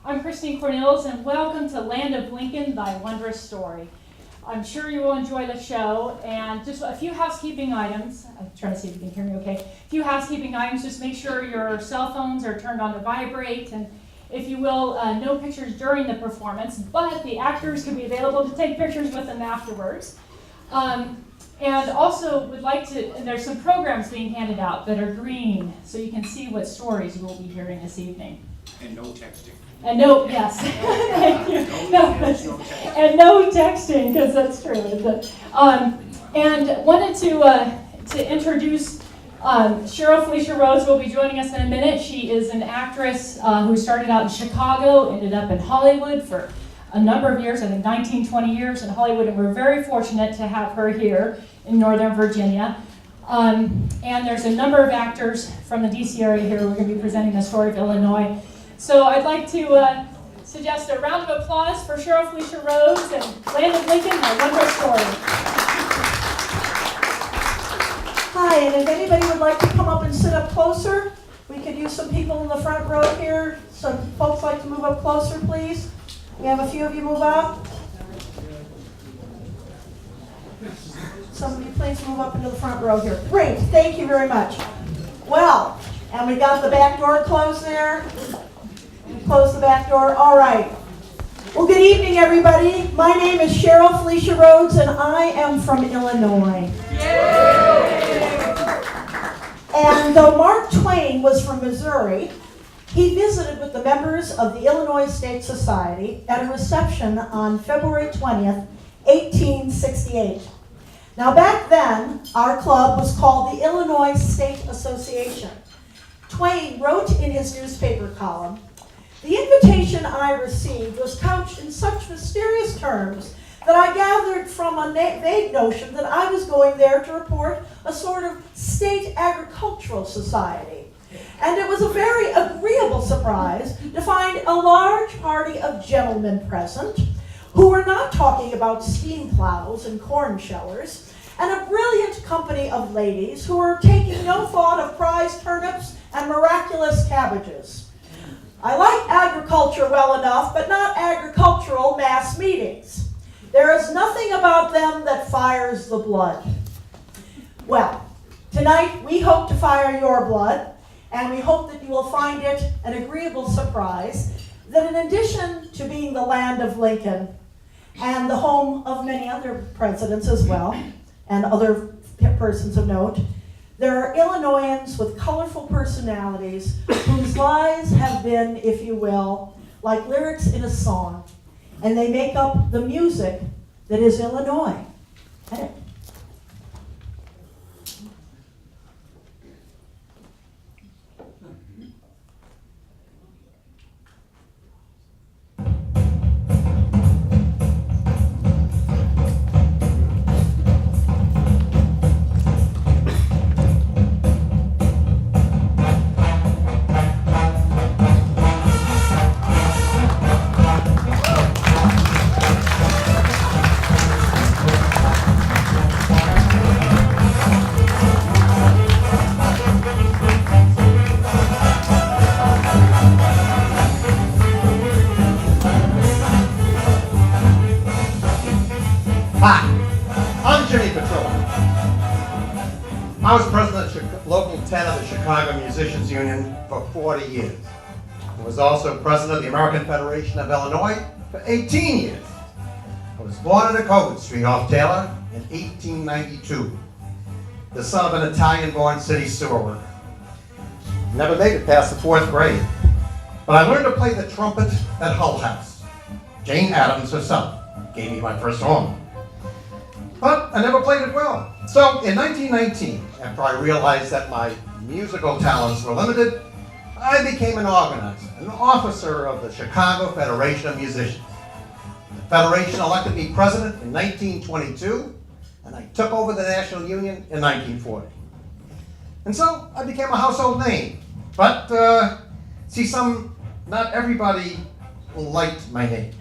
I'm Christine Cornels, and welcome to Land of Lincoln, Thy Wondrous Story. I'm sure you will enjoy the show, and just a few housekeeping items. I'm trying to see if you can hear me okay. A few housekeeping items, just make sure your cell phones are turned on to vibrate, and if you will, no pictures during the performance, but the actors can be available to take pictures with them afterwards. And also would like to, and there's some programs being handed out that are green, so you can see what stories you will be hearing this evening. And no texting. And no, yes, thank you. And no texting, because that's true. And wanted to introduce Cheryl Felicia Rhoads will be joining us in a minute. She is an actress who started out in Chicago, ended up in Hollywood for a number of years, I think 19, 20 years in Hollywood, and we're very fortunate to have her here in Northern Virginia. And there's a number of actors from the DC area here who are going to be presenting the story of Illinois. So I'd like to suggest a round of applause for Cheryl Felicia Rhoads and Land of Lincoln, a Wondrous Story. Hi, and if anybody would like to come up and sit up closer, we could use some people in the front row here. Some folks like to move up closer, please. We have a few of you move up. Somebody please move up into the front row here. Great, thank you very much. Well, and we got the back door closed there. Close the back door. All right. Well, good evening, everybody. My name is Cheryl Felicia Rhoads, and I am from Illinois. Yay! And though Mark Twain was from Missouri, he visited with the members of the Illinois State Society at a reception on February 20th, 1868. Now, back then, our club was called the Illinois State Association. Twain wrote in his newspaper column, "The invitation I received was couched in such mysterious terms that I gathered from a vague notion that I was going there to report a sort of state agricultural society. And it was a very agreeable surprise to find a large party of gentlemen present who were not talking about steam plows and corn shellers, and a brilliant company of ladies who were taking no thought of prize turnips and miraculous cabbages. I like agriculture well enough, but not agricultural mass meetings. There is nothing about them that fires the blood." Well, tonight we hope to fire your blood, and we hope that you will find it an agreeable surprise that in addition to being the land of Lincoln and the home of many other presidents as well, and other persons of note, there are Illinoisans with colorful personalities whose lives have been, if you will, like lyrics in a song, and they make up the music that is Illinois. I was president of Local 10 of the Chicago Musicians Union for 40 years. I was also president of the American Federation of Illinois for 18 years. I was born in Covert Street off Taylor in 1892, the son of an Italian-born city sewer worker. Never made it past the 4th grade, but I learned to play the trumpet at Hull House. Jane Addams herself gave me my first horn. But I never played it well. So in 1919, after I realized that my musical talents were limited, I became an organizer, an officer of the Chicago Federation of Musicians. The Federation elected me president in 1922, and I took over the National Union in 1940. And so I became a household name. But, not everybody liked my name.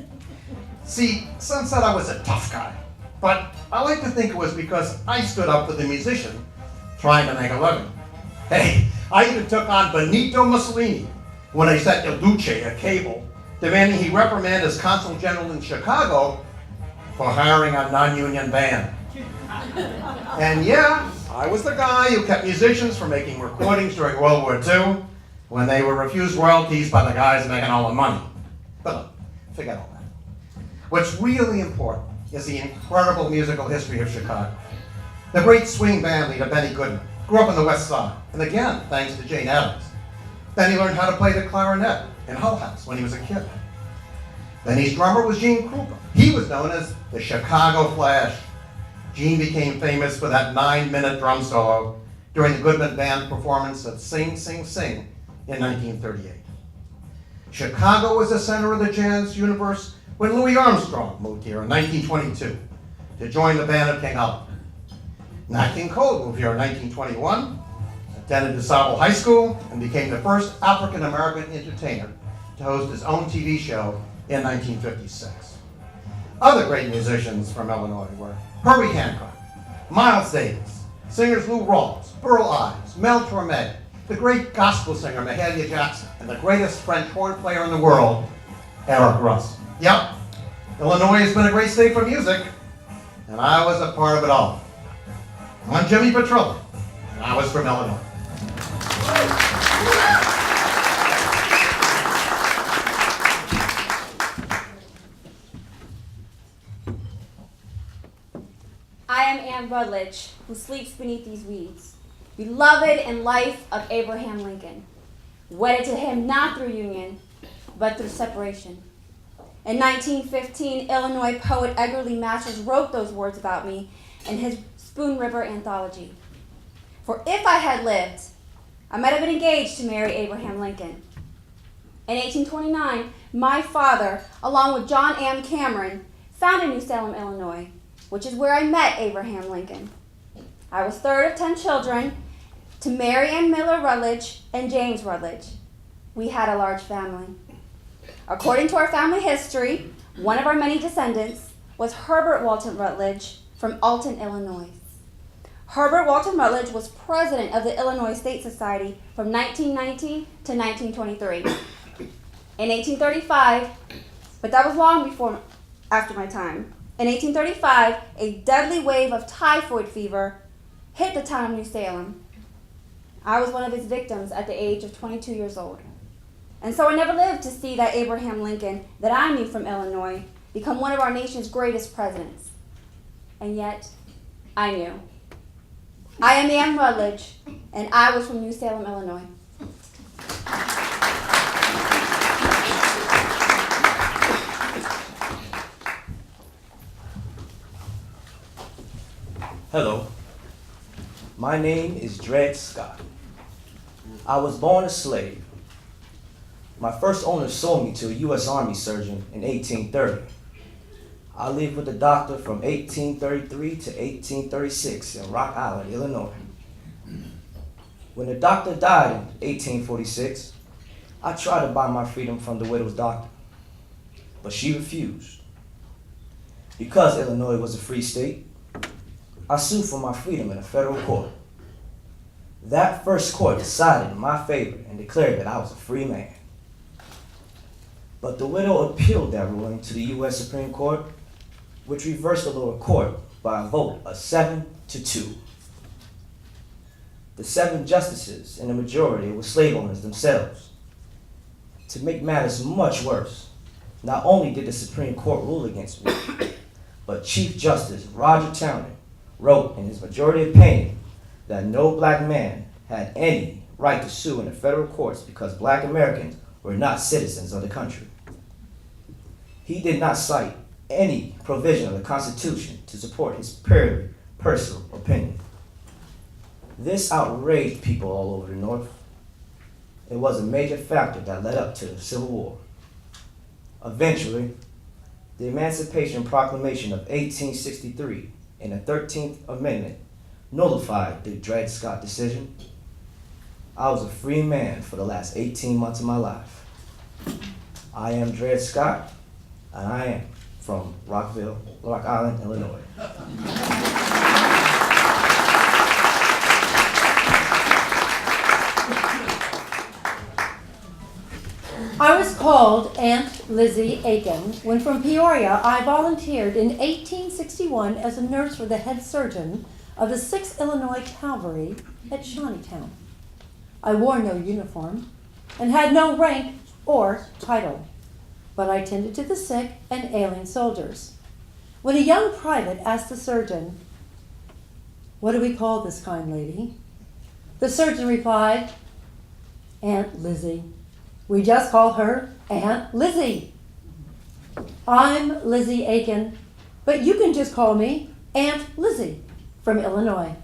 See, some said I was a tough guy. But I like to think it was because I stood up for the musician trying to make a living. Hey, I even took on Benito Mussolini when I set Il Duce a cable demanding he reprimand his consul general in Chicago for hiring a non-union band. And yeah, I was the guy who kept musicians from making recordings during World War II when they were refused royalties by the guys making all the money. But look, forget all that. What's really important is the incredible musical history of Chicago. The great swing band leader, Benny Goodman, grew up on the West Side, and again, thanks to Jane Addams. Then he learned how to play the clarinet in Hull House when he was a kid. Then his drummer was Gene Krupa. He was known as the Chicago Flash. Gene became famous for that 9-minute drum solo during the Goodman Band performance of Sing, Sing, Sing in 1938. Chicago was the center of the jazz universe when Louis Armstrong moved here in 1922 to join the band of King Oliver. Nat King Cole moved here in 1921, attended DeSable High School, and became the first African-American entertainer to host his own TV show in 1956. Other great musicians from Illinois were Herbie Hancock, Miles Davis, singers Lou Rawls, Burl Ives, Mel Torme, the great gospel singer Mahalia Jackson, and the greatest French horn player in the world, Eric Russ. Yep, Illinois has been a great state for music, and I was a part of it all. I'm Jimmy Petrillo, and I was from Illinois. I am Anne Brodlich, who sleeps beneath these weeds, beloved in life of Abraham Lincoln, wedded to him not through union, but through separation. In 1915, Illinois poet Edgar Lee Masters wrote those words about me in his Spoon River anthology. For if I had lived, I might have been engaged to marry Abraham Lincoln. In 1829, my father, along with John M. Cameron, founded New Salem, Illinois, which is where I met Abraham Lincoln. I was third of 10 children to Mary Ann Miller Rutledge and James Rutledge. We had a large family. According to our family history, one of our many descendants was Herbert Walton Rutledge from Alton, Illinois. Herbert Walton Rutledge was president of the Illinois State Society from 1919 to 1923. In 1835, but that was long before after my time. In 1835, a deadly wave of typhoid fever hit the town of New Salem. I was one of its victims at the age of 22 years old. And so I never lived to see that Abraham Lincoln, that I knew from Illinois, become one of our nation's greatest presidents. And yet, I knew. I am Anne Rutledge, and I was from New Salem, Illinois. Hello, my name is Dred Scott. I was born a slave. My first owner sold me to a U.S. Army surgeon in 1830. I lived with the doctor from 1833 to 1836 in Rock Island, Illinois. When the doctor died in 1846, I tried to buy my freedom from the widow's doctor, but she refused. Because Illinois was a free state, I sued for my freedom in a federal court. That first court decided in my favor and declared that I was a free man. But the widow appealed that ruling to the U.S. Supreme Court, which reversed the lower court by a vote of 7-2. The 7 justices in the majority were slave owners themselves. To make matters much worse, not only did the Supreme Court rule against me, but Chief Justice Roger Towner wrote in his majority opinion that no black man had any right to sue in the federal courts because black Americans were not citizens of the country. He did not cite any provision of the Constitution to support his purely personal opinion. This outraged people all over the North. It was a major factor that led up to the Civil War. Eventually, the Emancipation Proclamation of 1863 and the 13th Amendment nullified the Dred Scott decision. I was a free man for the last 18 months of my life. I am Dred Scott, and I am from Rock Island, Illinois. I was called Aunt Lizzie Aiken when from Peoria I volunteered in 1861 as a nurse for the head surgeon of the 6th Illinois Cavalry at Shawneetown. I wore no uniform and had no rank or title, but I tended to the sick and ailing soldiers. When a young private asked the surgeon, "What do we call this kind lady?" the surgeon replied, "Aunt Lizzie. We just call her Aunt Lizzie. I'm Lizzie Aiken, but you can just call me Aunt Lizzie from Illinois."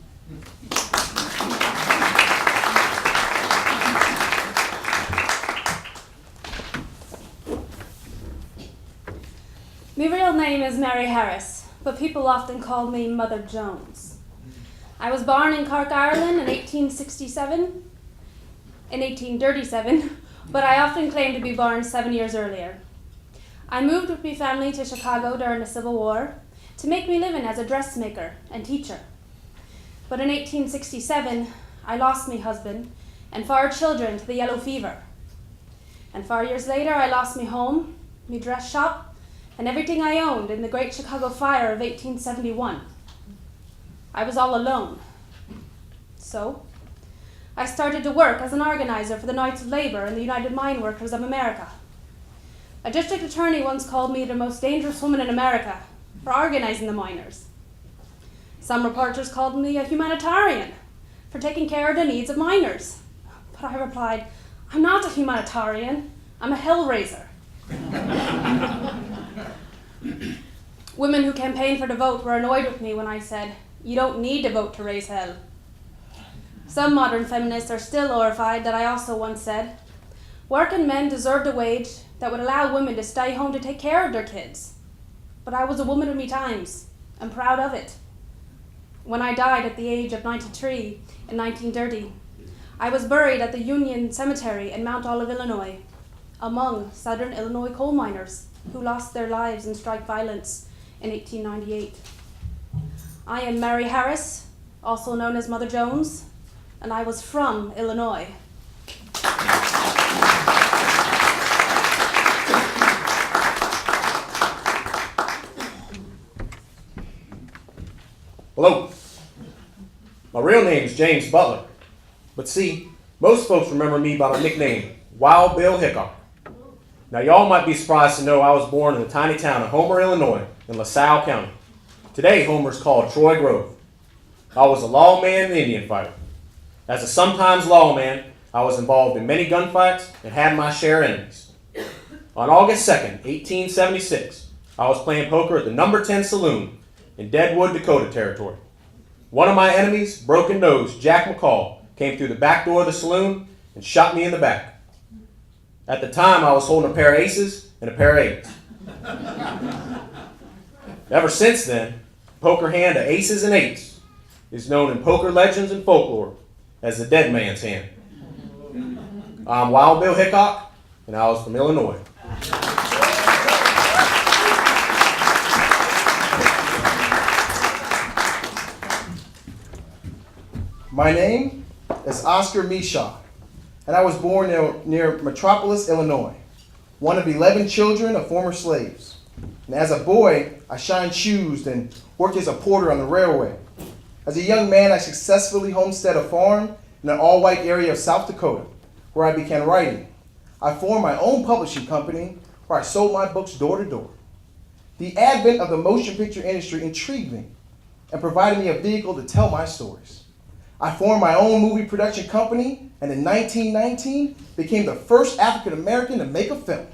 My real name is Mary Harris, but people often call me Mother Jones. I was born in Cork, Ireland in 1837, but I often claim to be born 7 years earlier. I moved with my family to Chicago during the Civil War to make me living as a dressmaker and teacher. But in 1867, I lost my husband and 4 children to the yellow fever. And 4 years later, I lost my home, my dress shop, and everything I owned in the Great Chicago Fire of 1871. I was all alone. So, I started to work as an organizer for the Knights of Labor and the United Mine Workers of America. A district attorney once called me the most dangerous woman in America for organizing the miners. Some reporters called me a humanitarian for taking care of the needs of miners. But I replied, "I'm not a humanitarian, I'm a hellraiser." Women who campaigned for the vote were annoyed with me when I said, "You don't need to vote to raise hell." Some modern feminists are still horrified that I also once said, "Working men deserved a wage that would allow women to stay home to take care of their kids." But I was a woman of me times, and proud of it. When I died at the age of 93 in 1930, I was buried at the Union Cemetery in Mount Olive, Illinois, among Southern Illinois coal miners who lost their lives in strike violence in 1898. I am Mary Harris, also known as Mother Jones, and I was from Illinois. Hello. My real name is James Butler, but see, most folks remember me by the nickname Wild Bill Hickok. Now, y'all might be surprised to know I was born in the tiny town of Homer, Illinois, in LaSalle County. Today, Homer's called Troy Grove. I was a lawman and Indian fighter. As a sometimes lawman, I was involved in many gunfights and had my share of enemies. On August 2nd, 1876, I was playing poker at the number 10 Saloon in Deadwood, Dakota Territory. One of my enemies, broken-nosed Jack McCall, came through the back door of the saloon and shot me in the back. At the time, I was holding a pair of aces and a pair of eights. Ever since then, poker hand of aces and eights is known in poker legends and folklore as the dead man's hand. I'm Wild Bill Hickok, and I was from Illinois. My name is Oscar Miesha, and I was born near Metropolis, Illinois, one of 11 children of former slaves. And as a boy, I shined shoes and worked as a porter on the railway. As a young man, I successfully homesteaded a farm in an all-white area of South Dakota, where I began writing. I formed my own publishing company, where I sold my books door to door. The advent of the motion picture industry intrigued me and provided me a vehicle to tell my stories. I formed my own movie production company, and in 1919 became the first African American to make a film.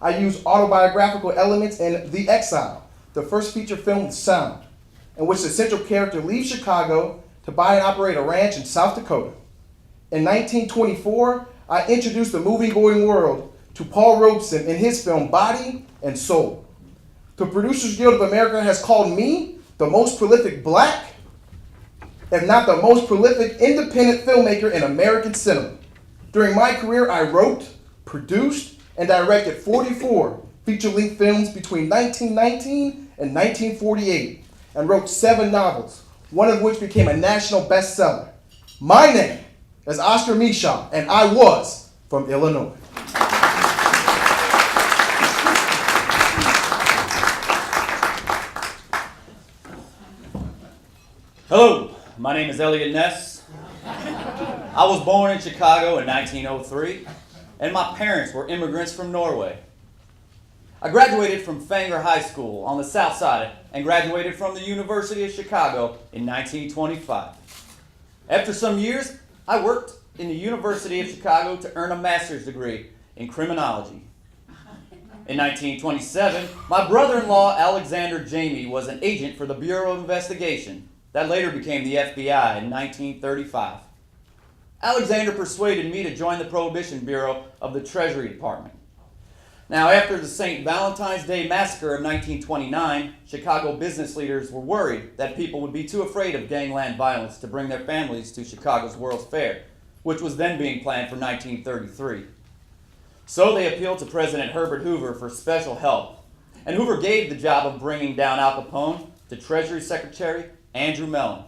I used autobiographical elements in The Exile, the first feature film with sound, in which the central character leaves Chicago to buy and operate a ranch in South Dakota. In 1924, I introduced the movie-going world to Paul Robeson in his film Body and Soul. The Producers Guild of America has called me the most prolific black, if not the most prolific independent filmmaker in American cinema. During my career, I wrote, produced, and directed 44 feature-length films between 1919 and 1948, and wrote 7 novels, one of which became a national bestseller. My name is Oscar Miesha, and I was from Illinois. Hello, my name is Elliot Ness. I was born in Chicago in 1903, and my parents were immigrants from Norway. I graduated from Fanger High School on the south side and graduated from the University of Chicago in 1925. After some years, I worked in the University of Chicago to earn a master's degree in criminology. In 1927, my brother-in-law Alexander Jamie was an agent for the Bureau of Investigation that later became the FBI in 1935. Alexander persuaded me to join the Prohibition Bureau of the Treasury Department. Now, after the St. Valentine's Day Massacre of 1929, Chicago business leaders were worried that people would be too afraid of gangland violence to bring their families to Chicago's World's Fair, which was then being planned for 1933. So they appealed to President Herbert Hoover for special help, and Hoover gave the job of bringing down Al Capone to Treasury Secretary Andrew Mellon.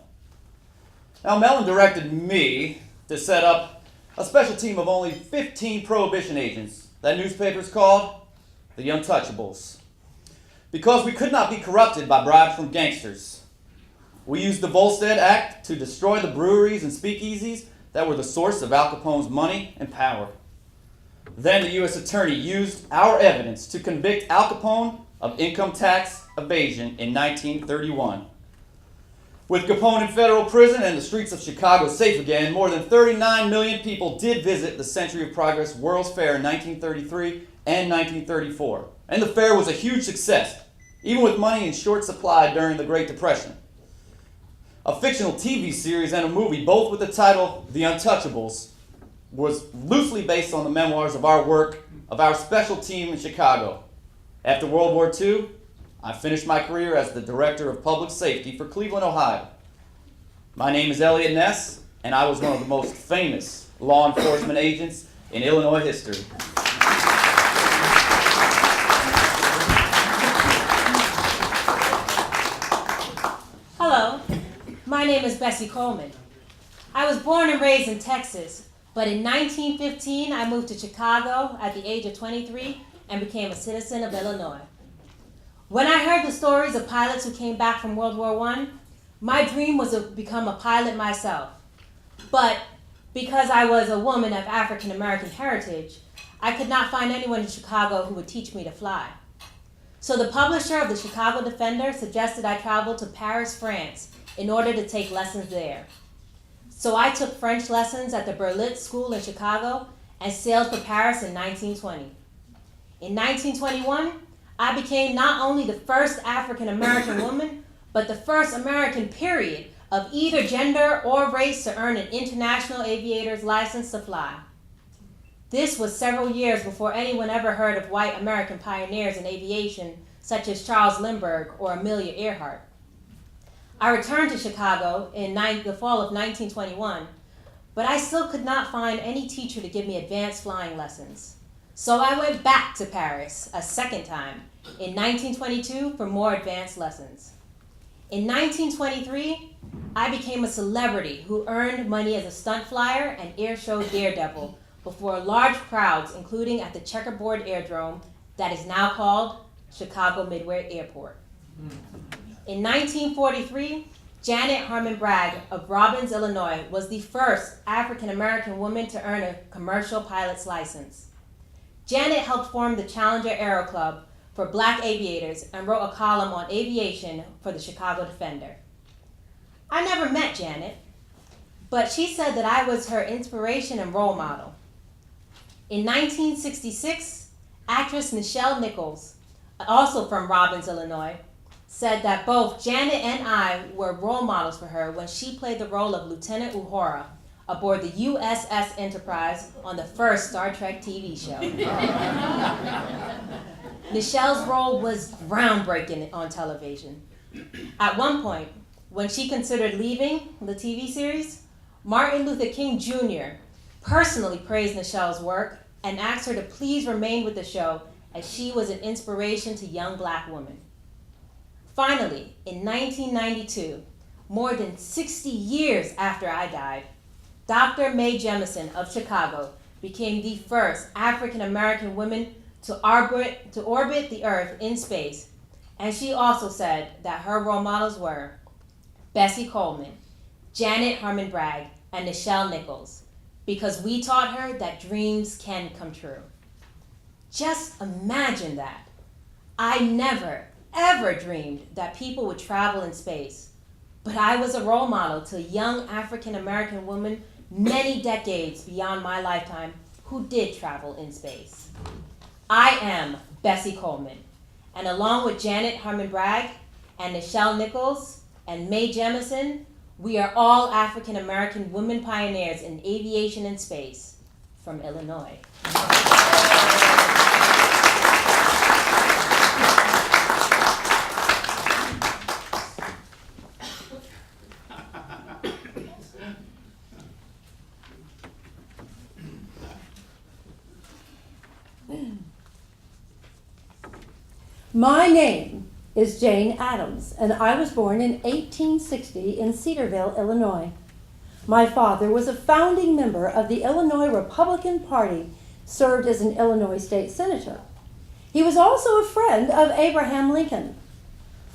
Now, Mellon directed me to set up a special team of only 15 Prohibition agents that newspapers called the Untouchables, because we could not be corrupted by bribes from gangsters. We used the Volstead Act to destroy the breweries and speakeasies that were the source of Al Capone's money and power. Then the U.S. Attorney used our evidence to convict Al Capone of income tax evasion in 1931. With Capone in federal prison and the streets of Chicago safe again, more than 39 million people did visit the Century of Progress World's Fair in 1933 and 1934. And the fair was a huge success, even with money in short supply during the Great Depression. A fictional TV series and a movie, both with the title The Untouchables, was loosely based on the memoirs of our work of our special team in Chicago. After World War II, I finished my career as the Director of Public Safety for Cleveland, Ohio. My name is Elliot Ness, and I was one of the most famous law enforcement agents in Illinois history. Hello, my name is Bessie Coleman. I was born and raised in Texas, but in 1915 I moved to Chicago at the age of 23 and became a citizen of Illinois. When I heard the stories of pilots who came back from World War I, my dream was to become a pilot myself. But because I was a woman of African American heritage, I could not find anyone in Chicago who would teach me to fly. So the publisher of the Chicago Defender suggested I travel to Paris, France, in order to take lessons there. So I took French lessons at the Brodlich School in Chicago and sailed for Paris in 1920. In 1921, I became not only the first African American woman, but the first American, period, of either gender or race to earn an international aviator's license to fly. This was several years before anyone ever heard of white American pioneers in aviation, such as Charles Lindbergh or Amelia Earhart. I returned to Chicago in the fall of 1921, but I still could not find any teacher to give me advanced flying lessons. So I went back to Paris a second time in 1922 for more advanced lessons. In 1923, I became a celebrity who earned money as a stunt flyer and air show daredevil before large crowds, including at the Checkerboard Aerodrome that is now called Chicago Midway Airport. In 1943, Janet Harmon Bragg of Robbins, Illinois, was the first African American woman to earn a commercial pilot's license. Janet helped form the Challenger Aero Club for black aviators and wrote a column on aviation for the Chicago Defender. I never met Janet, but she said that I was her inspiration and role model. In 1966, actress Nichelle Nichols, also from Robbins, Illinois, said that both Janet and I were role models for her when she played the role of Lieutenant Uhura aboard the USS Enterprise on the first Star Trek TV show. Nichelle's role was groundbreaking on television. At one point, when she considered leaving the TV series, Martin Luther King Jr. personally praised Nichelle's work and asked her to please remain with the show as she was an inspiration to young black women. Finally, in 1992, more than 60 years after I died, Dr. Mae Jemison of Chicago became the first African American woman to orbit the Earth in space, and she also said that her role models were Bessie Coleman, Janet Harmon Bragg, and Nichelle Nichols, because we taught her that dreams can come true. Just imagine that. I never, ever dreamed that people would travel in space, but I was a role model to young African American women many decades beyond my lifetime who did travel in space. I am Bessie Coleman, and along with Janet Harmon Bragg and Nichelle Nichols and Mae Jemison, we are all African American women pioneers in aviation and space from Illinois. My name is Jane Addams, and I was born in 1860 in Cedarville, Illinois. My father was a founding member of the Illinois Republican Party, served as an Illinois state senator. He was also a friend of Abraham Lincoln.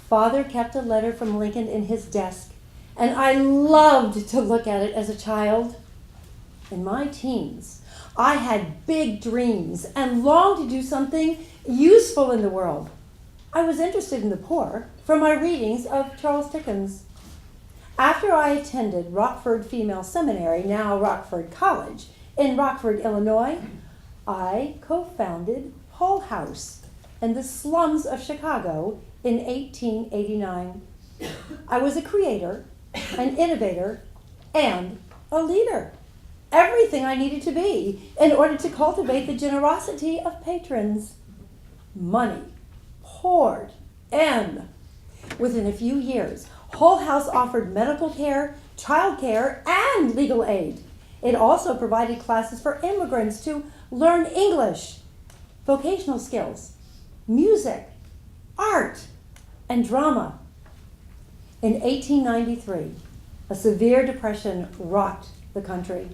Father kept a letter from Lincoln in his desk, and I loved to look at it as a child. In my teens, I had big dreams and longed to do something useful in the world. I was interested in the poor from my readings of Charles Dickens. After I attended Rockford Female Seminary, now Rockford College, in Rockford, Illinois, I co-founded Hull House in the slums of Chicago in 1889. I was a creator, an innovator, and a leader. Everything I needed to be in order to cultivate the generosity of patrons. Money poured in. Within a few years, Hull House offered medical care, child care, and legal aid. It also provided classes for immigrants to learn English, vocational skills, music, art, and drama. In 1893, a severe depression rocked the country.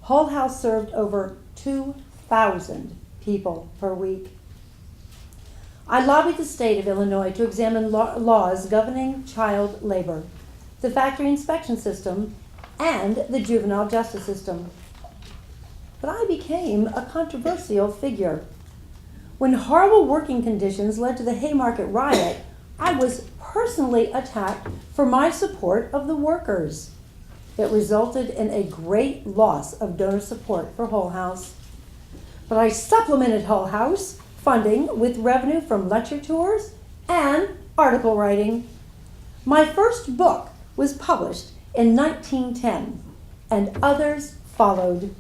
Hull House served over 2,000 people per week. I lobbied the state of Illinois to examine laws governing child labor, the factory inspection system, and the juvenile justice system. But I became a controversial figure. When horrible working conditions led to the Haymarket riot, I was personally attacked for my support of the workers. It resulted in a great loss of donor support for Hull House. But I supplemented Hull House funding with revenue from lecture tours and article writing. My first book was published in 1910, and others followed.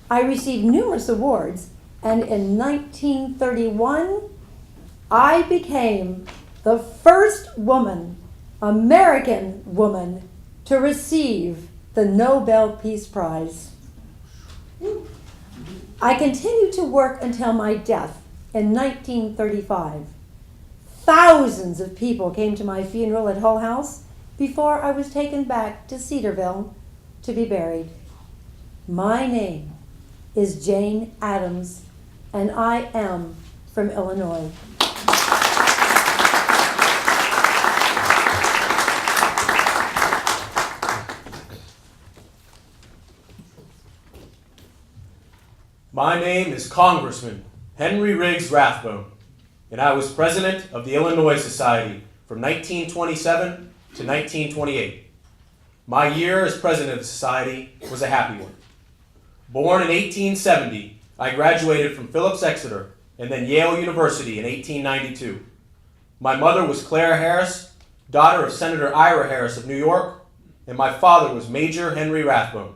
I received numerous awards, and in 1931, I became the first woman, American woman, to receive the Nobel Peace Prize. I continued to work until my death in 1935. Thousands of people came to my funeral at Hull House before I was taken back to Cedarville to be buried. My name is Jane Addams, and I am from Illinois. My name is Congressman Henryriggs Rathbone, and I was president of the Illinois Society from 1927 to 1928. My year as president of the society was a happy one. Born in 1870, I graduated from Phillips Exeter and then Yale University in 1892. My mother was Clara Harris, daughter of Senator Ira Harris of New York, and my father was Major Henry Rathbone.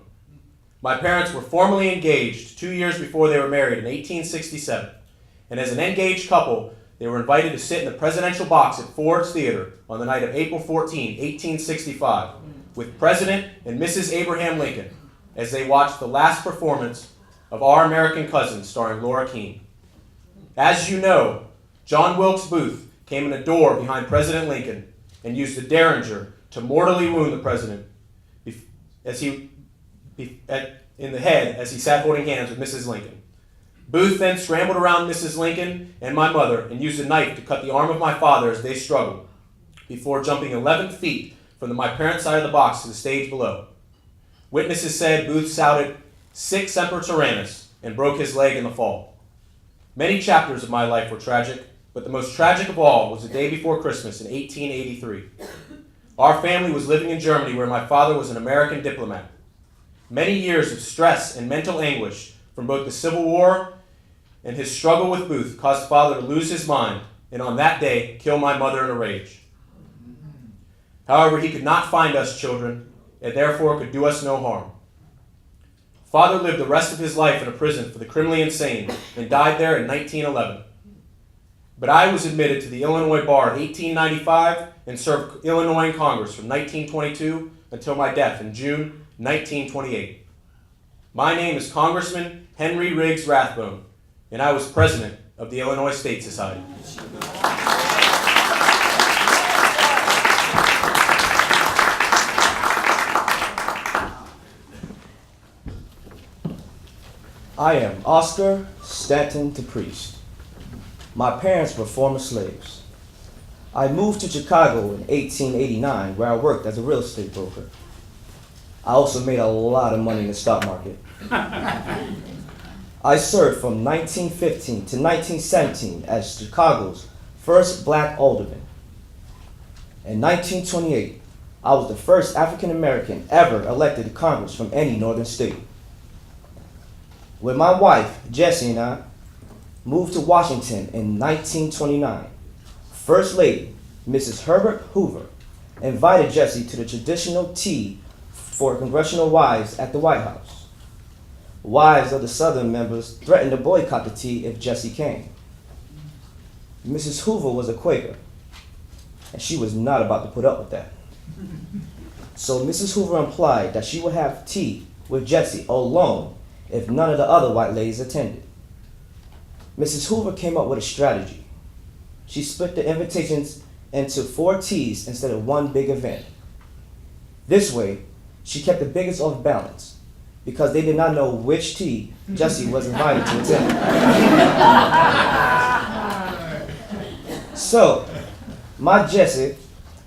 My parents were formally engaged 2 years before they were married in 1867, and as an engaged couple, they were invited to sit in the presidential box at Ford's Theater on the night of April 14, 1865, with President and Mrs. Abraham Lincoln as they watched the last performance of Our American Cousin starring Laura Keene. As you know, John Wilkes Booth came in a door behind President Lincoln and used a derringer to mortally wound the president in the head as he sat holding hands with Mrs. Lincoln. Booth then scrambled around Mrs. Lincoln and my mother and used a knife to cut the arm of my father as they struggled, before jumping 11 feet from my parents' side of the box to the stage below. Witnesses said Booth shouted, "Sic semper tyrannis," and broke his leg in the fall. Many chapters of my life were tragic, but the most tragic of all was the day before Christmas in 1883. Our family was living in Germany, where my father was an American diplomat. Many years of stress and mental anguish from both the Civil War and his struggle with Booth caused father to lose his mind, and on that day, kill my mother in a rage. However, he could not find us children, and therefore could do us no harm. Father lived the rest of his life in a prison for the criminally insane and died there in 1911. But I was admitted to the Illinois bar in 1895 and served Illinois in Congress from 1922 until my death in June 1928. My name is Congressman Henryriggs Rathbone, and I was president of the Illinois State Society. I am Oscar Stanton the priest. My parents were former slaves. I moved to Chicago in 1889, where I worked as a real estate broker. I also made a lot of money in the stock market. I served from 1915 to 1917 as Chicago's first black alderman. In 1928, I was the first African American ever elected to Congress from any northern state. When my wife, Jessie, and I moved to Washington in 1929, First Lady, Mrs. Herbert Hoover, invited Jessie to the traditional tea for congressional wives at the White House. Wives of the Southern members threatened to boycott the tea if Jessie came. Mrs. Hoover was a Quaker, and she was not about to put up with that. So Mrs. Hoover implied that she would have tea with Jessie alone if none of the other white ladies attended. Mrs. Hoover came up with a strategy. She split the invitations into 4 teas instead of one big event. This way, she kept the biggest off balance because they did not know which tea Jessie was invited to attend. So, my Jessie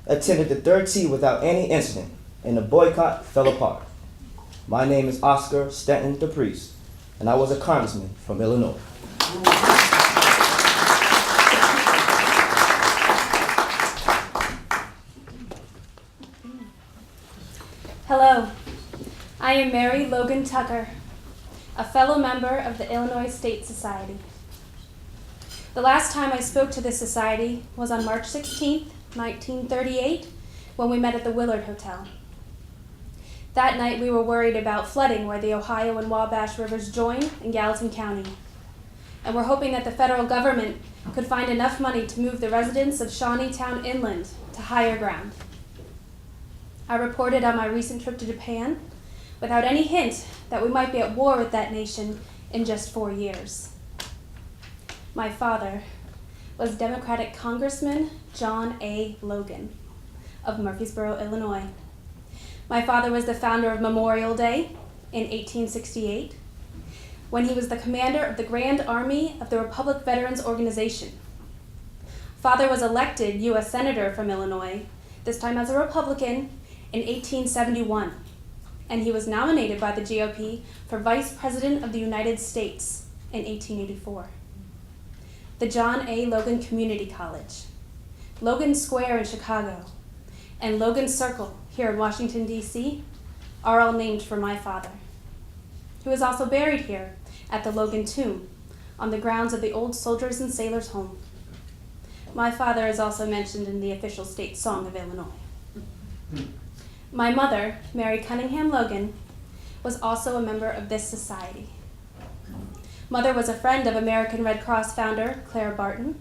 attended the 3rd tea without any incident, and the boycott fell apart. My name is Oscar Stanton the priest, and I was a congressman from Illinois. Hello, I am Mary Logan Tucker, a fellow member of the Illinois State Society. The last time I spoke to this society was on March 16th, 1938, when we met at the Willard Hotel. That night we were worried about flooding where the Ohio and Wabash rivers join in Gallatin County, and we're hoping that the federal government could find enough money to move the residents of Shawneetown inland to higher ground. I reported on my recent trip to Japan without any hint that we might be at war with that nation in just 4 years. My father was Democratic Congressman John A. Logan of Murfreesboro, Illinois. My father was the founder of Memorial Day in 1868, when he was the commander of the Grand Army of the Republic Veterans Organization. Father was elected U.S. Senator from Illinois, this time as a Republican, in 1871, and he was nominated by the GOP for Vice President of the United States in 1884. The John A. Logan Community College, Logan Square in Chicago, and Logan Circle here in Washington, D.C., are all named for my father, who is also buried here at the Logan Tomb on the grounds of the Old Soldiers and Sailors Home. My father is also mentioned in the official state song of Illinois. My mother, Mary Cunningham Logan, was also a member of this society. Mother was a friend of American Red Cross founder Clara Barton.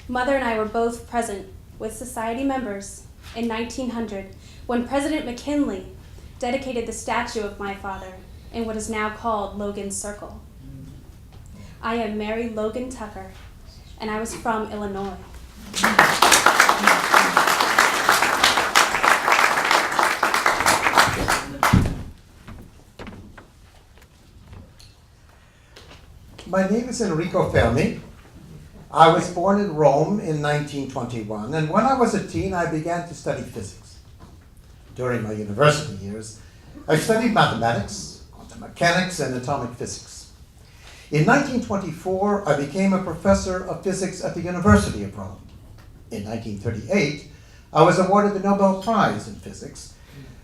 Mother and I were both present with society members in 1900 when President McKinley dedicated the statue of my father in what is now called Logan Circle. I am Mary Logan Tucker, and I was from Illinois. My name is Enrico Fermi. I was born in Rome in 1921, and when I was a teen, I began to study physics. During my university years, I studied mathematics, quantum mechanics, and atomic physics. In 1924, I became a professor of physics at the University of Rome. In 1938, I was awarded the Nobel Prize in Physics,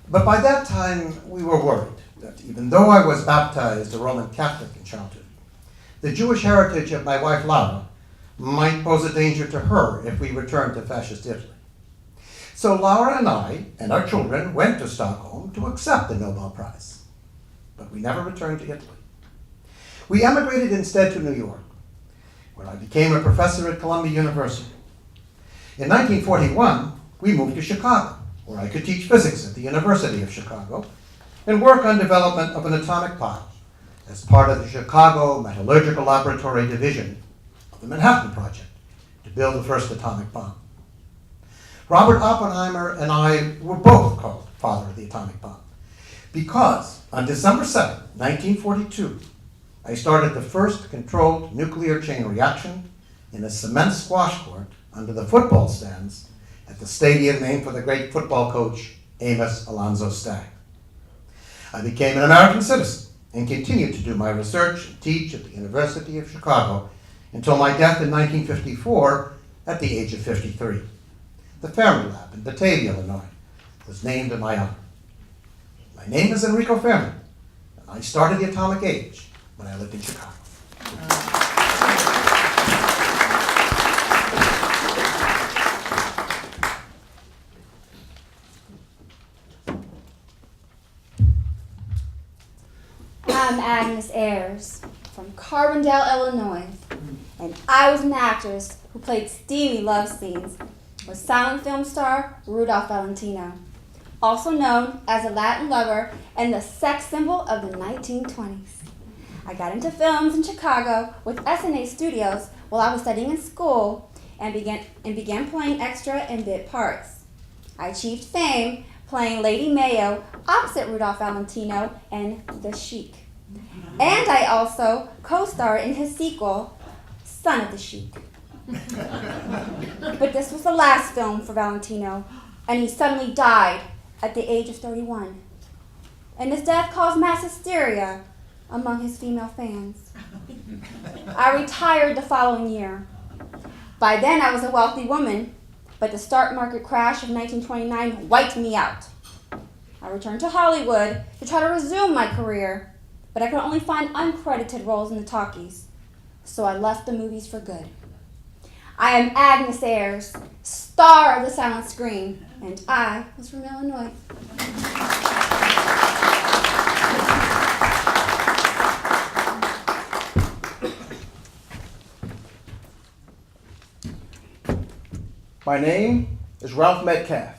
but by that time we were worried that even though I was baptized a Roman Catholic in childhood, the Jewish heritage of my wife Laura might pose a danger to her if we returned to fascist Italy. So Laura and I and our children went to Stockholm to accept the Nobel Prize, but we never returned to Italy. We emigrated instead to New York, where I became a professor at Columbia University. In 1941, we moved to Chicago, where I could teach physics at the University of Chicago and work on development of an atomic bomb as part of the Chicago Metallurgical Laboratory Division of the Manhattan Project to build the first atomic bomb. Robert Oppenheimer and I were both called father of the atomic bomb because on December 7, 1942, I started the first controlled nuclear chain reaction in a cement squash court under the football stands at the stadium named for the great football coach Amos Alonzo Stagg. I became an American citizen and continued to do my research and teach at the University of Chicago until my death in 1954 at the age of 53. The Fermi Lab in Batavia, Illinois, was named in my honor. My name is Enrico Fermi, and I started the atomic age when I lived in Chicago. I'm Agnes Ayers from Carbondale, Illinois, and I was an actress who played steamy love scenes with silent film star Rudolph Valentino, also known as a Latin lover and the sex symbol of the 1920s. I got into films in Chicago with SNA Studios while I was studying in school and began playing extra and bit parts. I achieved fame playing Lady Mayo opposite Rudolph Valentino in The Sheik. And I also co-starred in his sequel, Son of the Sheik. But this was the last film for Valentino, and he suddenly died at the age of 31. And his death caused mass hysteria among his female fans. I retired the following year. By then I was a wealthy woman, but the stock market crash of 1929 wiped me out. I returned to Hollywood to try to resume my career, but I could only find uncredited roles in the talkies, so I left the movies for good. I am Agnes Ayers, star of the silent screen, and I was from Illinois. My name is Ralph Metcalf.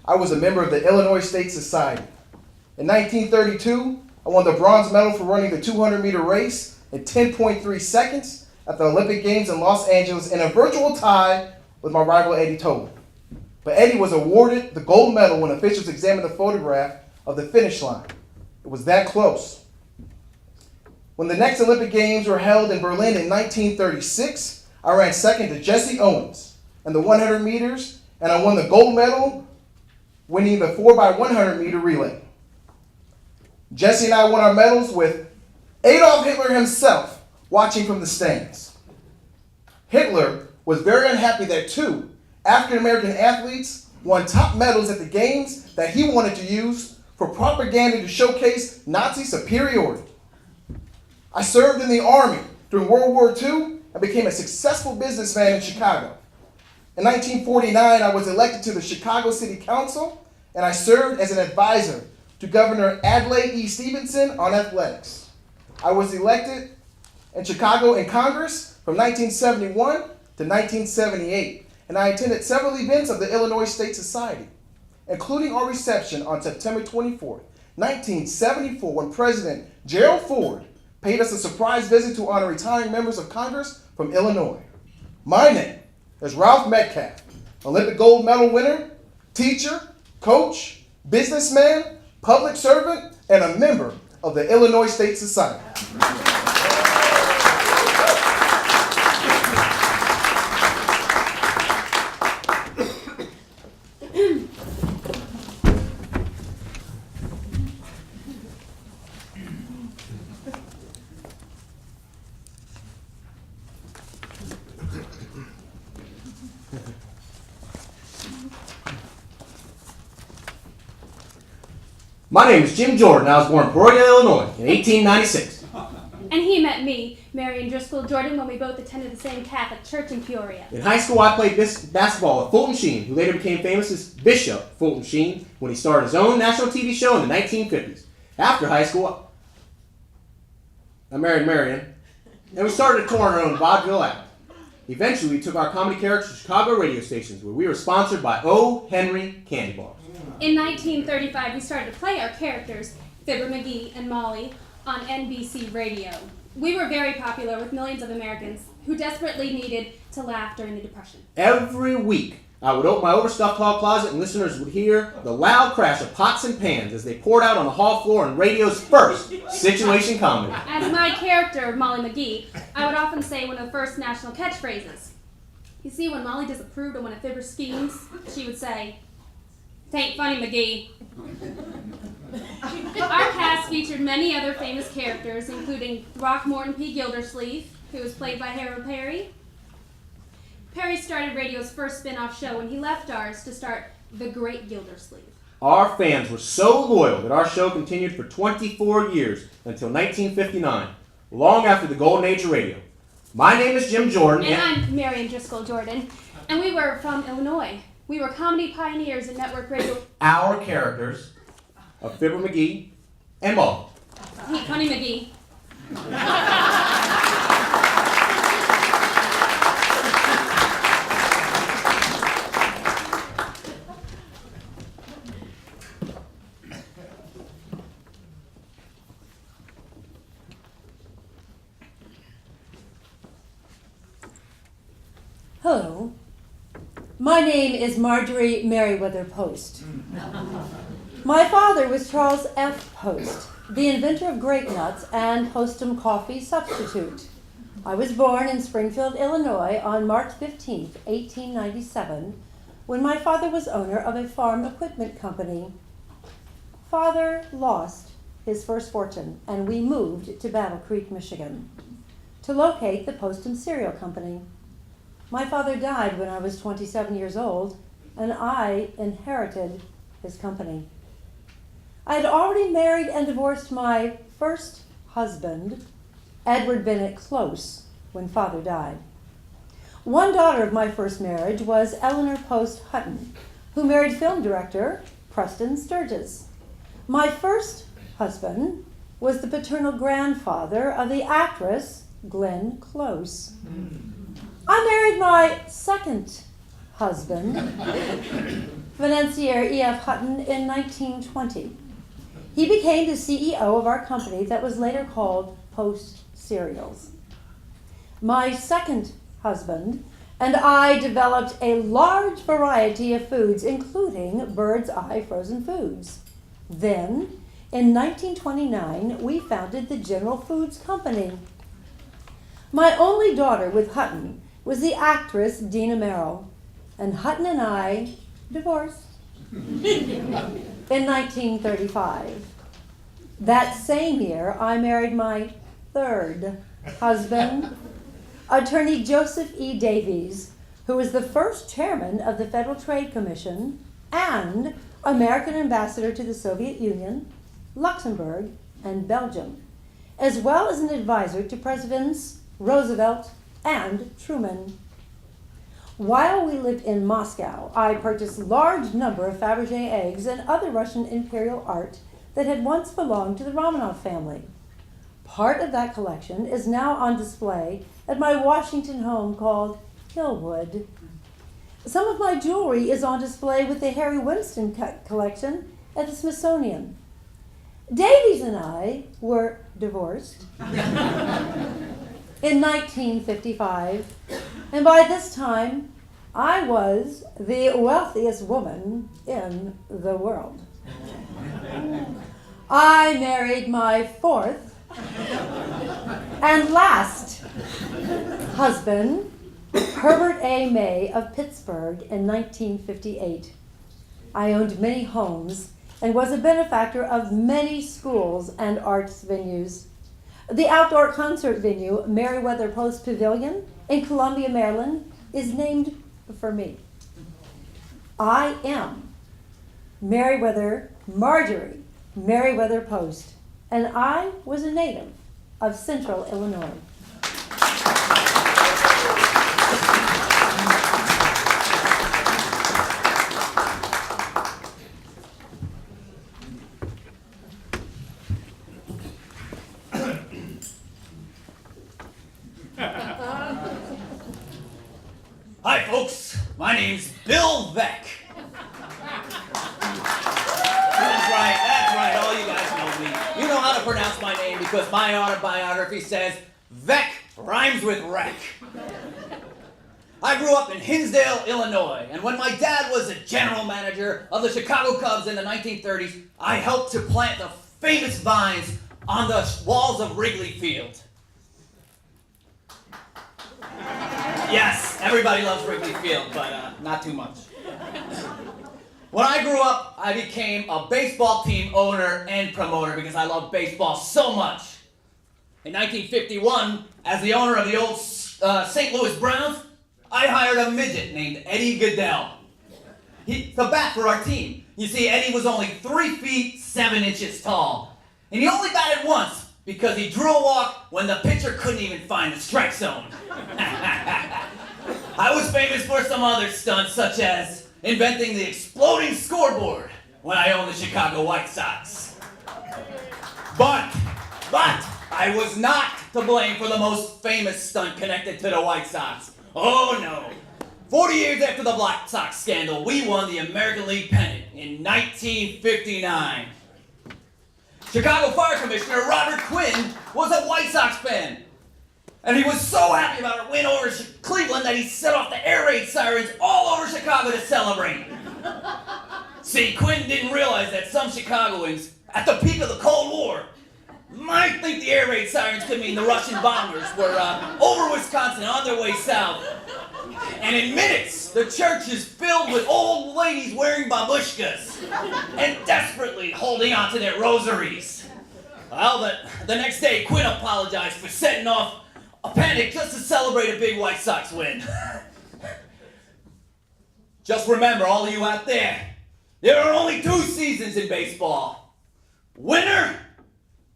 I was a member of the Illinois State Society. In 1932, I won the bronze medal for running the 200-meter race in 10.3 seconds at the Olympic Games in Los Angeles in a virtual tie with my rival Eddie Tolan. But Eddie was awarded the gold medal when officials examined the photograph of the finish line. It was that close. When the next Olympic Games were held in Berlin in 1936, I ran second to Jesse Owens in the 100 meters, and I won the gold medal winning the 4x100 meter relay. Jesse and I won our medals with Adolf Hitler himself watching from the stands. Hitler was very unhappy that two African-American athletes won top medals at the games that he wanted to use for propaganda to showcase Nazi superiority. I served in the Army during World War II and became a successful businessman in Chicago. In 1949, I was elected to the Chicago City Council, and I served as an advisor to Governor Adlai E. Stevenson on athletics. I was elected in Chicago in Congress from 1971 to 1978, and I attended several events of the Illinois State Society, including our reception on September 24th, 1974, when President Gerald Ford paid us a surprise visit to honor retiring members of Congress from Illinois. My name is Ralph Metcalf, Olympic gold medal winner, teacher, coach, businessman, public servant, and a member of the Illinois State Society. My name is Jim Jordan. I was born in Peoria, Illinois in 1896. And he met me, Marion Driscoll Jordan, when we both attended the same Catholic church in Peoria. In high school, I played basketball with Fulton Sheen, who later became famous as Bishop Fulton Sheen when he started his own national TV show in the 1950s. After high school, I married Marion, and we started a tour on our own vaudeville act. Eventually, we took our comedy characters to Chicago radio stations, where we were sponsored by O. Henry Candy Bars. In 1935, we started to play our characters, Fibber McGee and Molly, on NBC Radio. We were very popular with millions of Americans who desperately needed to laugh during the Depression. Every week, I would open my overstuffed hall closet and listeners would hear the loud crash of pots and pans as they poured out on the hall floor in radio's first situation comedy. As my character, Molly McGee, I would often say one of the first national catchphrases. You see, when Molly disapproved of one of Fibber's schemes, she would say, "'Tain't funny, McGee." Our cast featured many other famous characters, including Throckmorton P. Gildersleeve, who was played by Harold Perry. Perry started radio's first spin-off show when he left ours to start The Great Gildersleeve. Our fans were so loyal that our show continued for 24 years until 1959, long after the golden age of radio. My name is Jim Jordan. And I'm Marion Driscoll Jordan, and we were from Illinois. We were comedy pioneers in network radio. Our characters of Fibber McGee and Molly. Hey, Funny McGee. Hello. My name is Marjorie Merriweather Post. My father was Charles F. Post, the inventor of grape nuts and Postum coffee substitute. I was born in Springfield, Illinois on March 15, 1897, when my father was owner of a farm equipment company. Father lost his first fortune, and we moved to Battle Creek, Michigan, to locate the Postum Cereal Company. My father died when I was 27 years old, and I inherited his company. I had already married and divorced my first husband, Edward Bennett Close, when father died. One daughter of my first marriage was Eleanor Post Hutton, who married film director Preston Sturgis. My first husband was the paternal grandfather of the actress Glenn Close. I married my second husband, financier E.F. Hutton, in 1920. He became the CEO of our company that was later called Post Cereals. My second husband and I developed a large variety of foods, including Bird's Eye frozen foods. Then, in 1929, we founded the General Foods Company. My only daughter with Hutton was the actress Dina Merrill, and Hutton and I divorced in 1935. That same year, I married my third husband, attorney Joseph E. Davies, who was the first chairman of the Federal Trade Commission and American ambassador to the Soviet Union, Luxembourg, and Belgium, as well as an advisor to Presidents Roosevelt and Truman. While we lived in Moscow, I purchased a large number of Fabergé eggs and other Russian imperial art that had once belonged to the Romanov family. Part of that collection is now on display at my Washington home called Hillwood. Some of my jewelry is on display with the Harry Winston collection at the Smithsonian. Davies and I were divorced in 1955, and by this time, I was the wealthiest woman in the world. I married my fourth and last husband, Herbert A. May of Pittsburgh, in 1958. I owned many homes and was a benefactor of many schools and arts venues. The outdoor concert venue, Merriweather Post Pavilion in Columbia, Maryland, is named for me. I am Merriweather Marjorie Merriweather Post, and I was a native of Central Illinois. Hi, folks. My name's Bill Beck. That's right. All you guys know me. You know how to pronounce my name because my autobiography says Beck rhymes with wreck. I grew up in Hinsdale, Illinois, and when my dad was a general manager of the Chicago Cubs in the 1930s, I helped to plant the famous vines on the walls of Wrigley Field. Yes, everybody loves Wrigley Field, but not too much. When I grew up, I became a baseball team owner and promoter because I love baseball so much. In 1951, as the owner of the old St. Louis Browns, I hired a midget named Eddie Goodell. He's the bat for our team. You see, Eddie was only 3 feet 7 inches tall, and he only batted once because he drew a walk when the pitcher couldn't even find the strike zone. I was famous for some other stunts, such as inventing the exploding scoreboard when I owned the Chicago White Sox. But I was not to blame for the most famous stunt connected to the White Sox. Oh no. 40 years after the Black Sox scandal, we won the American League pennant in 1959. Chicago Fire Commissioner Robert Quinn was a White Sox fan. And he was so happy about our win over Cleveland that he set off the air raid sirens all over Chicago to celebrate. See, Quinn didn't realize that some Chicagoans, at the peak of the Cold War, might think the air raid sirens could mean the Russian bombers were over Wisconsin on their way south. And in minutes, the church is filled with old ladies wearing babushkas and desperately holding on to their rosaries. Well, the next day, Quinn apologized for setting off a panic just to celebrate a big White Sox win. Just remember, all of you out there are only 2 seasons in baseball. Winter,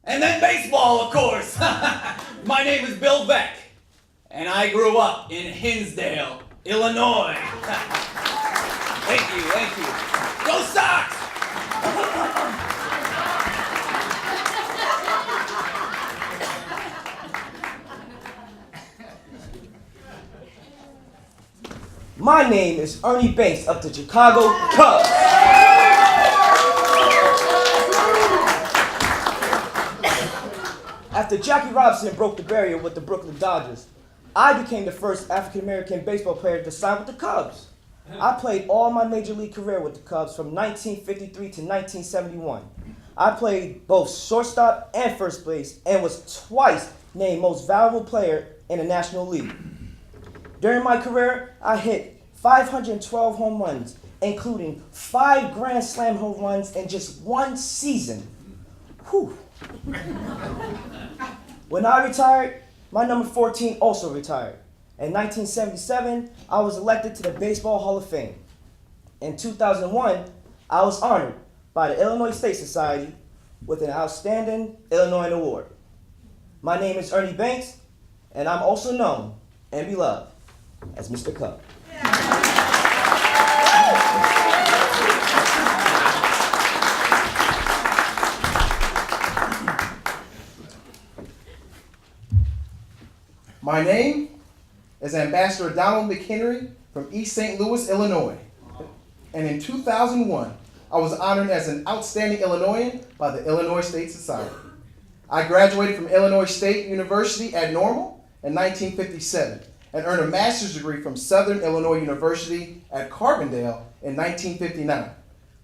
and then baseball, of course. My name is Bill Beck, and I grew up in Hinsdale, Illinois. Thank you. Go Sox! My name is Ernie Banks of the Chicago Cubs. After Jackie Robinson broke the barrier with the Brooklyn Dodgers, I became the first African-American baseball player to sign with the Cubs. I played all my major league career with the Cubs from 1953 to 1971. I played both shortstop and first base and was twice named most valuable player in the National League. During my career, I hit 512 home runs, including 5 Grand Slam home runs in just 1 season. Whew. When I retired, my number 14 also retired. In 1977, I was elected to the Baseball Hall of Fame. In 2001, I was honored by the Illinois State Society with an Outstanding Illinois Award. My name is Ernie Banks, and I'm also known and beloved as Mr. Cub. My name is Ambassador Donald McHenry from East St. Louis, Illinois. And in 2001, I was honored as an outstanding Illinoisan by the Illinois State Society. I graduated from Illinois State University at Normal in 1957 and earned a master's degree from Southern Illinois University at Carbondale in 1959.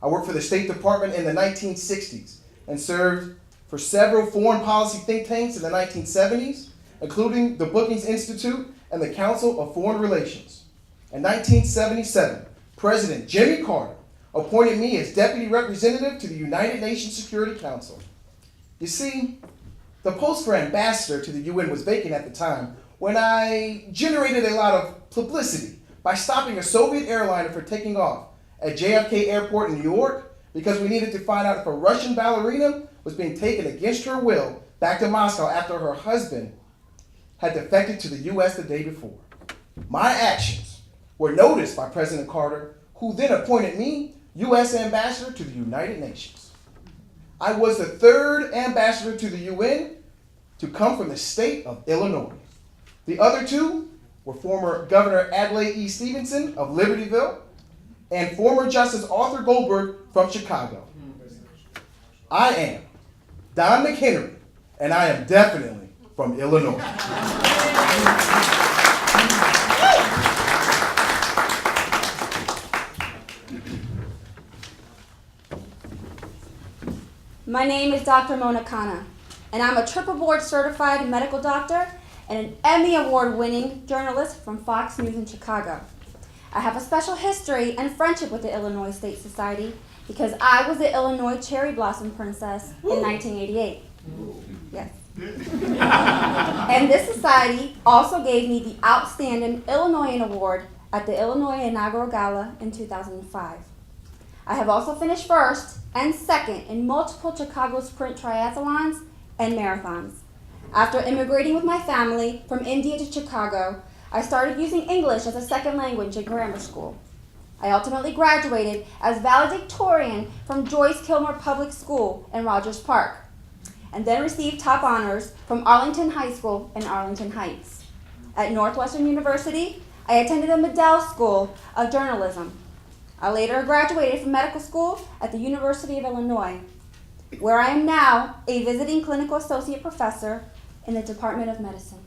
I worked for the State Department in the 1960s and served for several foreign policy think tanks in the 1970s, including the Brookings Institute and the Council of Foreign Relations. In 1977, President Jimmy Carter appointed me as Deputy Representative to the United Nations Security Council. You see, the post for ambassador to the UN was vacant at the time when I generated a lot of publicity by stopping a Soviet airliner for taking off at JFK Airport in New York because we needed to find out if a Russian ballerina was being taken against her will back to Moscow after her husband had defected to the U.S. the day before. My actions were noticed by President Carter, who then appointed me U.S. Ambassador to the United Nations. I was the third ambassador to the UN to come from the state of Illinois. The other two were former Governor Adlai E. Stevenson of Libertyville and former Justice Arthur Goldberg from Chicago. I am Don McHenry, and I am definitely from Illinois. My name is Dr. Monacana, and I'm a triple board certified medical doctor and an Emmy Award winning journalist from Fox News in Chicago. I have a special history and friendship with the Illinois State Society because I was the Illinois Cherry Blossom Princess in 1988. Yes. And this society also gave me the Outstanding Illinoisan Award at the Illinois Inaugural Gala in 2005. I have also finished first and second in multiple Chicago sprint triathlons and marathons. After immigrating with my family from India to Chicago, I started using English as a second language in grammar school. I ultimately graduated as valedictorian from Joyce Kilmer Public School in Rogers Park, and then received top honors from Arlington High School in Arlington Heights. At Northwestern University, I attended the Medill School of Journalism. I later graduated from medical school at the University of Illinois, where I am now a visiting clinical associate professor in the Department of Medicine.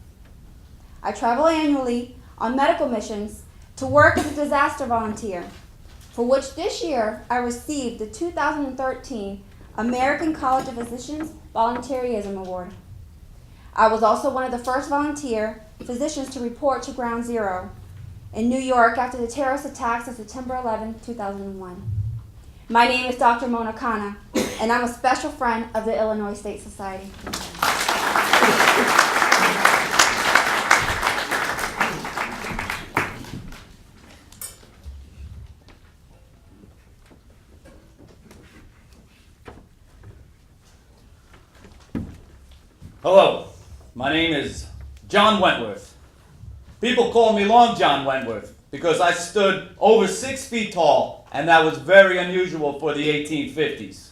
I travel annually on medical missions to work as a disaster volunteer, for which this year I received the 2013 American College of Physicians Volunteerism Award. I was also one of the first volunteer physicians to report to Ground Zero in New York after the terrorist attacks of September 11, 2001. My name is Dr. Monacana, and I'm a special friend of the Illinois State Society. Hello, my name is John Wentworth. People call me Long John Wentworth because I stood over 6 feet tall, and that was very unusual for the 1850s.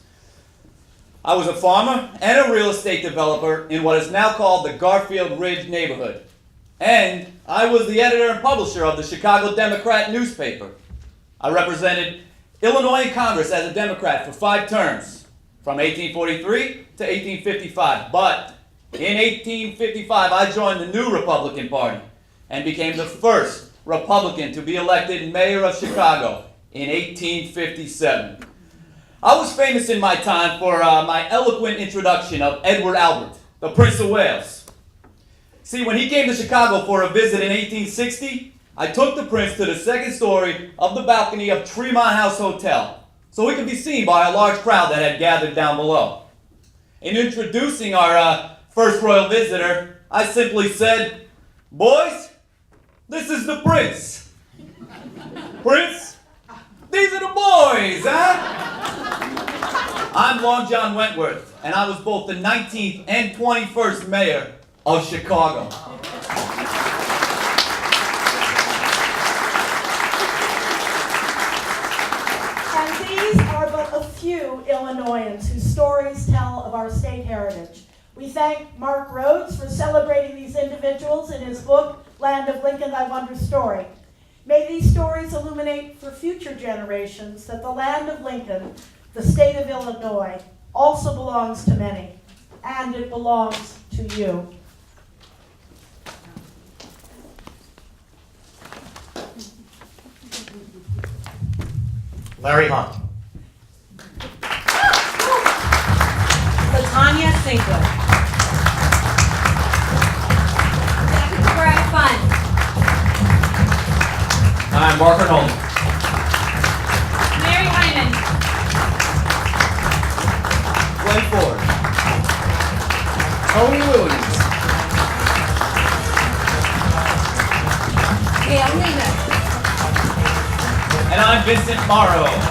I was a farmer and a real estate developer in what is now called the Garfield Ridge neighborhood. And I was the editor and publisher of the Chicago Democrat newspaper. I represented Illinois in Congress as a Democrat for 5 terms, from 1843 to 1855. But in 1855, I joined the new Republican Party and became the first Republican to be elected mayor of Chicago in 1857. I was famous in my time for my eloquent introduction of Edward Albert, the Prince of Wales. See, when he came to Chicago for a visit in 1860, I took the prince to the second story of the balcony of Tremont House Hotel so he could be seen by a large crowd that had gathered down below. In introducing our first royal visitor, I simply said, "Boys, this is the prince." "Prince, these are the boys, huh?" I'm Long John Wentworth, and I was both the 19th and 21st mayor of Chicago. And these are but a few Illinoisans whose stories tell of our state heritage. We thank Mark Rhoads for celebrating these individuals in his book, Land of Lincoln, Thy Wondrous Story. May these stories illuminate for future generations that the land of Lincoln, the state of Illinois, also belongs to many, and it belongs to you. Larry Hunt. Latanya Sinkler. I'm Mark Nolan. Mary Hyman. Glenn Ford. Tony Williams. Gail Lehman. And I'm Vincent Morrow.